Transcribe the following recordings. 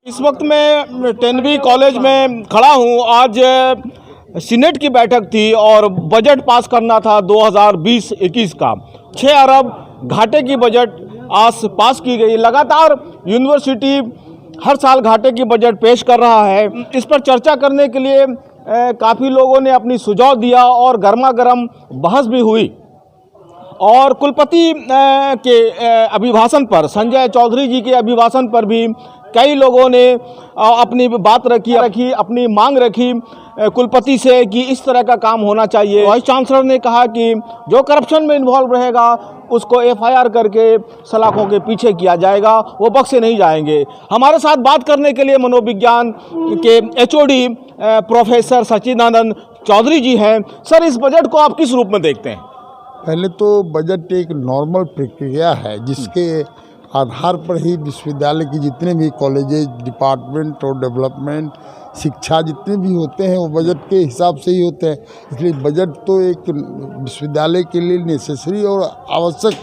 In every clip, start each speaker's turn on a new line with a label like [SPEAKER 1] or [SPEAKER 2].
[SPEAKER 1] इस वक्त मैं टेनवी कॉलेज में खड़ा हूं। आज सीनेट की बैठक थी और बजट पास करना था 2020-21 का। 6 अरब घाटे की बजट आज पास की गई। लगातार यूनिवर्सिटी हर साल घाटे की बजट पेश कर रहा है। इस पर चर्चा करने के लिए काफ़ी लोगों ने अपनी सुझाव दिया और गर्मा गर्म बहस भी हुई। और कुलपति के अभिभाषण पर, संजय चौधरी जी के अभिभाषण पर भी कई लोगों ने अपनी बात रखी, अपनी मांग रखी कुलपति से कि इस तरह का काम होना चाहिए। वाइस चांसलर ने कहा कि जो करप्शन में इन्वॉल्व रहेगा उसको FIR करके सलाखों के पीछे किया जाएगा, वो बख्शे नहीं जाएंगे। हमारे साथ बात करने के लिए मनोविज्ञान के HOD प्रोफेसर सच्चिदानंद चौधरी जी हैं। सर, इस बजट को आप किस रूप में देखते हैं?
[SPEAKER 2] पहले तो बजट एक नॉर्मल प्रक्रिया है जिसके आधार पर ही विश्वविद्यालय की जितने भी कॉलेजेस, डिपार्टमेंट और डेवलपमेंट, शिक्षा जितने भी होते हैं वो बजट के हिसाब से ही होते हैं। इसलिए बजट तो एक विश्वविद्यालय के लिए नेसेसरी और आवश्यक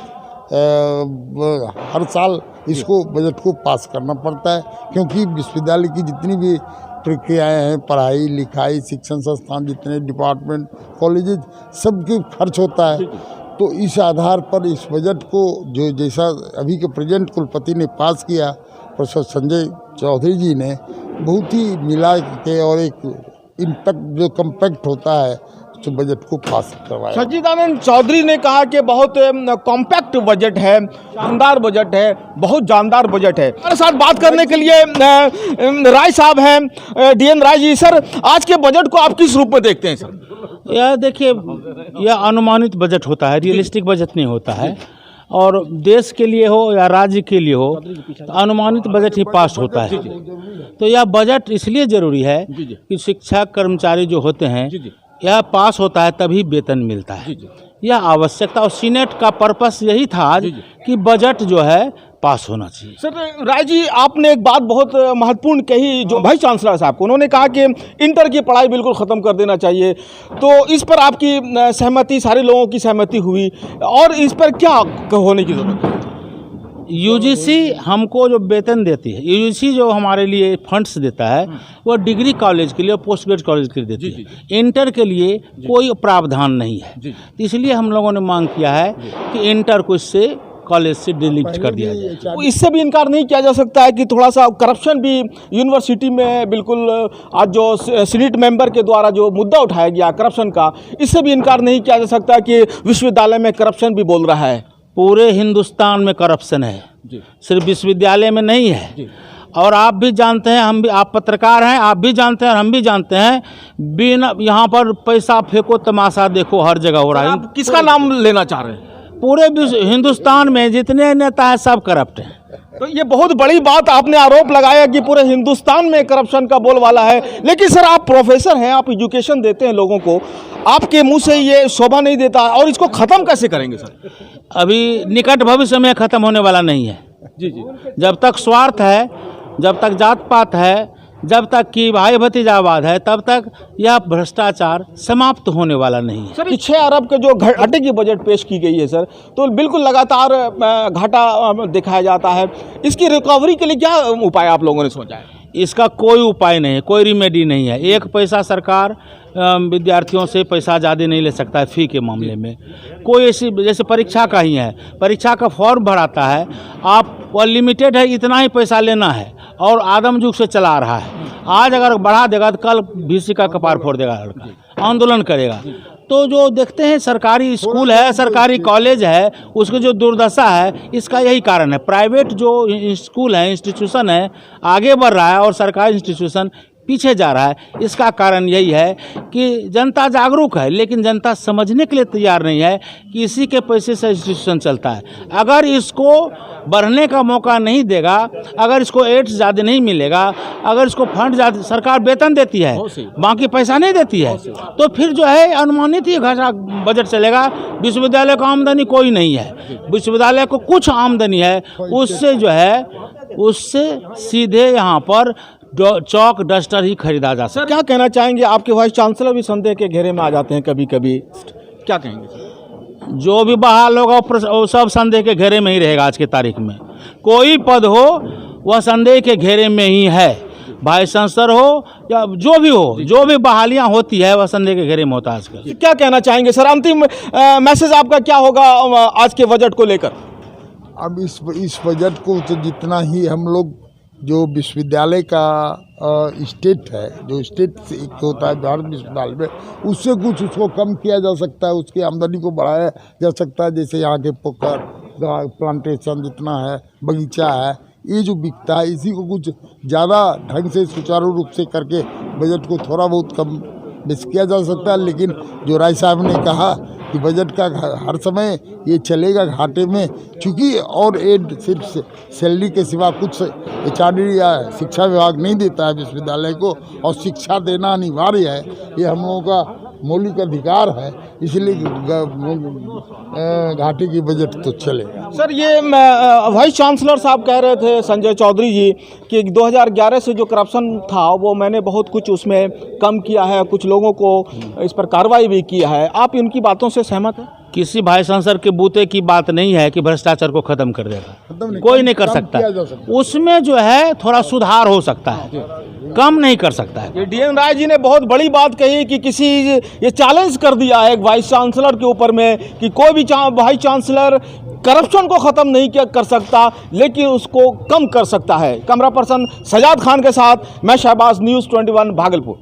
[SPEAKER 2] हर साल इसको बजट को पास करना पड़ता है, क्योंकि विश्वविद्यालय की जितनी भी प्रक्रियाएं हैं, पढ़ाई लिखाई, शिक्षण संस्थान, जितने डिपार्टमेंट, कॉलेजेस, सबके खर्च होता है। तो इस आधार पर इस बजट को जो जैसा अभी के प्रेजेंट कुलपति ने पास किया, प्रोफेसर संजय चौधरी जी ने बहुत ही मिला के और एक इम्पैक्ट जो कम्पैक्ट होता है तो बजट को पास करवाया।
[SPEAKER 1] सच्चिदानंद चौधरी ने कहा कि बहुत कॉम्पैक्ट बजट है, शानदार बजट है, बहुत जानदार बजट है। हमारे साथ बात करने के लिए राय साहब हैं, DN राय जी। सर, आज के बजट को आप किस रूप में देखते हैं? सर,
[SPEAKER 3] यह देखिए, यह अनुमानित बजट होता है, रियलिस्टिक बजट नहीं होता है। और देश के लिए हो या राज्य के लिए हो तो अनुमानित बजट ही पास होता है। तो यह बजट इसलिए ज़रूरी है कि शिक्षक कर्मचारी जो होते हैं, यह पास होता है तभी वेतन मिलता है। यह आवश्यकता, और सीनेट का पर्पस यही था आज कि बजट जो है पास होना चाहिए।
[SPEAKER 1] सर, राय जी, आपने एक बात बहुत महत्वपूर्ण कही जो वाइस चांसलर साहब को, उन्होंने कहा कि इंटर की पढ़ाई बिल्कुल ख़त्म कर देना चाहिए। तो इस पर आपकी सहमति, सारे लोगों की सहमति हुई, और इस पर क्या होने की ज़रूरत है?
[SPEAKER 3] UGC हमको जो वेतन देती है, UGC जो हमारे लिए फंड्स देता है, वो डिग्री कॉलेज के लिए और पोस्ट ग्रेजुएट कॉलेज के लिए देती है। इंटर के लिए कोई प्रावधान नहीं है। इसलिए हम लोगों ने मांग किया है कि इंटर को इससे कॉलेज से डिलीट कर दिया जाए।
[SPEAKER 1] इससे भी इनकार नहीं किया जा सकता है कि थोड़ा सा करप्शन भी यूनिवर्सिटी में बिल्कुल, आज जो सीनेट मेंबर के द्वारा जो मुद्दा उठाया गया करप्शन का, इससे भी इनकार नहीं किया जा सकता कि विश्वविद्यालय में करप्शन भी बोल रहा है।
[SPEAKER 3] पूरे हिंदुस्तान में करप्शन है, सिर्फ विश्वविद्यालय में नहीं है। और आप भी जानते हैं, हम भी, आप पत्रकार हैं, आप भी जानते हैं और हम भी जानते हैं, बिना यहाँ पर पैसा फेंको तमाशा देखो हर जगह हो रहा है।
[SPEAKER 1] आप किसका नाम लेना चाह रहे हैं?
[SPEAKER 3] पूरे हिंदुस्तान में जितने नेता हैं सब करप्ट हैं।
[SPEAKER 1] तो ये बहुत बड़ी बात आपने आरोप लगाया कि पूरे हिंदुस्तान में करप्शन का बोलबाला है। लेकिन सर, आप प्रोफेसर हैं, आप एजुकेशन देते हैं लोगों को, आपके मुंह से ये शोभा नहीं देता। और इसको ख़त्म कैसे करेंगे सर?
[SPEAKER 3] अभी निकट भविष्य में ख़त्म होने वाला नहीं है।
[SPEAKER 1] जी।
[SPEAKER 3] जब तक स्वार्थ है, जब तक जात पात है, जब तक कि भाई भतीजावाद है, तब तक यह भ्रष्टाचार समाप्त होने वाला नहीं है।
[SPEAKER 1] सर, 6 अरब के जो घाटे की बजट पेश की गई है सर, तो बिल्कुल लगातार घाटा दिखाया जाता है। इसकी रिकवरी के लिए क्या उपाय आप लोगों ने सोचा है?
[SPEAKER 3] इसका कोई उपाय नहीं है, कोई रिमेडी नहीं है। एक पैसा सरकार विद्यार्थियों से पैसा ज़्यादा नहीं ले सकता है फ़ी के मामले में। कोई ऐसी, जैसे परीक्षा का ही है, परीक्षा का फॉर्म भराता है, आप वो लिमिटेड है, इतना ही पैसा लेना है, और आदम जुग से चला रहा है। आज अगर बढ़ा देगा तो कल VC का कपार फोड़ देगा, लड़का आंदोलन करेगा। तो जो देखते हैं सरकारी स्कूल है, सरकारी कॉलेज है, उसकी जो दुर्दशा है, इसका यही कारण है। प्राइवेट जो स्कूल है, इंस्टीट्यूशन है, आगे बढ़ रहा है और सरकारी इंस्टीट्यूशन पीछे जा रहा है। इसका कारण यही है कि जनता जागरूक है, लेकिन जनता समझने के लिए तैयार नहीं है कि इसी के पैसे से इंस्टीट्यूशन चलता है। अगर इसको बढ़ने का मौका नहीं देगा, अगर इसको एड्स ज़्यादा नहीं मिलेगा, अगर इसको फंड ज़्यादा, सरकार वेतन देती है, बाकी पैसा नहीं देती है, तो फिर जो है अनुमानित ही घाटा बजट चलेगा। विश्वविद्यालय को आमदनी कोई नहीं है, विश्वविद्यालय को कुछ आमदनी है, उससे जो है, उससे सीधे यहाँ पर चौक डस्टर ही खरीदा जा सकता है।
[SPEAKER 1] क्या कहना चाहेंगे? आपके वाइस चांसलर भी संदेह के घेरे में आ जाते हैं कभी कभी, क्या कहेंगे?
[SPEAKER 3] जो भी बहाल होगा वो सब संदेह के घेरे में ही रहेगा। आज की तारीख में कोई पद हो, वह संदेह के घेरे में ही है। वाइस चांसलर हो या जो भी हो, जो भी बहालियां होती है वह संदेह के घेरे में होता है आजकल।
[SPEAKER 1] क्या कहना चाहेंगे सर, अंतिम मैसेज आपका क्या होगा आज के बजट को लेकर?
[SPEAKER 2] अब इस बजट को तो जितना ही हम लोग जो विश्वविद्यालय का स्टेट है, जो स्टेट एक होता है बिहार विश्वविद्यालय में, उससे कुछ उसको कम किया जा सकता है, उसकी आमदनी को बढ़ाया जा सकता है। जैसे यहाँ के पोखर प्लांटेशन जितना है, बगीचा है, ये जो बिकता है इसी को कुछ ज़्यादा ढंग से सुचारू रूप से करके बजट को थोड़ा बहुत कम बेस किया जा सकता है। लेकिन जो राय साहब ने कहा कि बजट का हर समय ये चलेगा घाटे में, चूँकि और एड सिर्फ सैलरी के सिवा कुछ HRD या शिक्षा विभाग नहीं देता है विश्वविद्यालय को, और शिक्षा देना अनिवार्य है, ये हम लोगों का मौलिक अधिकार है, इसलिए घाटे की बजट तो चलेगा।
[SPEAKER 1] सर ये वाइस चांसलर साहब कह रहे थे संजय चौधरी जी कि 2011 से जो करप्शन था वो मैंने बहुत कुछ उसमें कम किया है, कुछ लोगों को इस पर कार्रवाई भी किया है। आप इनकी बातों से सहमत हैं?
[SPEAKER 3] किसी वाइस चांसलर के बूते की बात नहीं है कि भ्रष्टाचार को खत्म कर देगा, कोई नहीं कर सकता। उसमें जो है थोड़ा सुधार हो सकता है, कम नहीं कर सकता है।
[SPEAKER 1] ये DN राय जी ने बहुत बड़ी बात कही कि किसी ये चैलेंज कर दिया है एक वाइस चांसलर के ऊपर में कि कोई भी वाइस चांसलर करप्शन को ख़त्म नहीं कर सकता, लेकिन उसको कम कर सकता है। कैमरा पर्सन सजाद खान के साथ मैं शहबाज, News 21 भागलपुर।